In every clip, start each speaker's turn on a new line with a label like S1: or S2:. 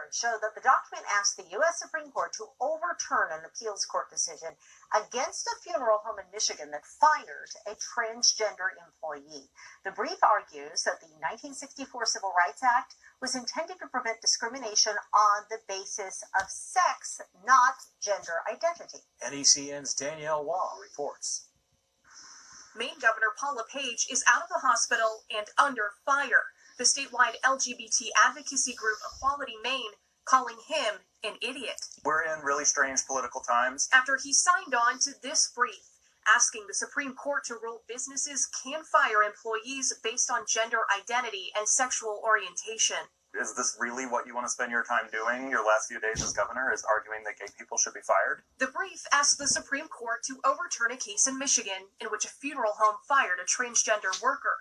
S1: records show that the document asked the U.S. Supreme Court to overturn an appeals court decision against a funeral home in Michigan that fired a transgender employee. The brief argues that the 1964 Civil Rights Act was intended to prevent discrimination on the basis of sex, not gender identity.
S2: NECN's Danielle Waugh reports.
S3: Maine Governor LaPage is out of the hospital and under fire. The statewide LGBT advocacy group Equality Maine calling him an idiot.
S4: We're in really strange political times.
S3: After he signed on to this brief, asking the Supreme Court to rule businesses can fire employees based on gender identity and sexual orientation.
S4: Is this really what you want to spend your time doing your last few days as governor, is arguing that gay people should be fired?
S3: The brief asked the Supreme Court to overturn a case in Michigan in which a funeral home fired a transgender worker.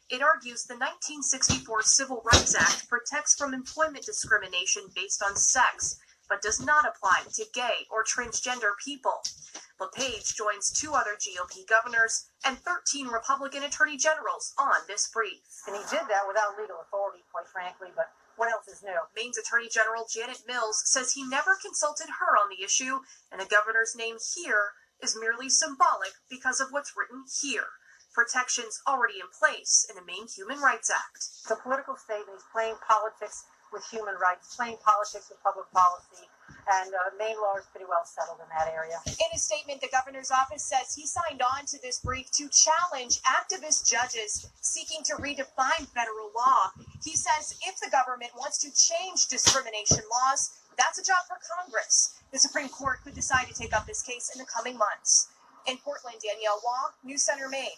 S3: It argues the 1964 Civil Rights Act protects from employment discrimination based on sex, but does not apply to gay or transgender people. LaPage joins 2 other GOP governors and 13 Republican attorney generals on this brief.
S1: And he did that without legal authority, quite frankly, but what else is new?
S3: Maine's Attorney General Janet Mills says he never consulted her on the issue, and the governor's name here is merely symbolic because of what's written here. Protections already in place in the Maine Human Rights Act.
S1: It's a political statement. He's playing politics with human rights, playing politics with public policy, and Maine law is pretty well settled in that area.
S3: In a statement, the governor's office says he signed on to this brief to challenge activist judges seeking to redefine federal law. He says if the government wants to change discrimination laws, that's a job for Congress. The Supreme Court could decide to take up this case in the coming months. In Portland, Danielle Waugh, News Center, Maine.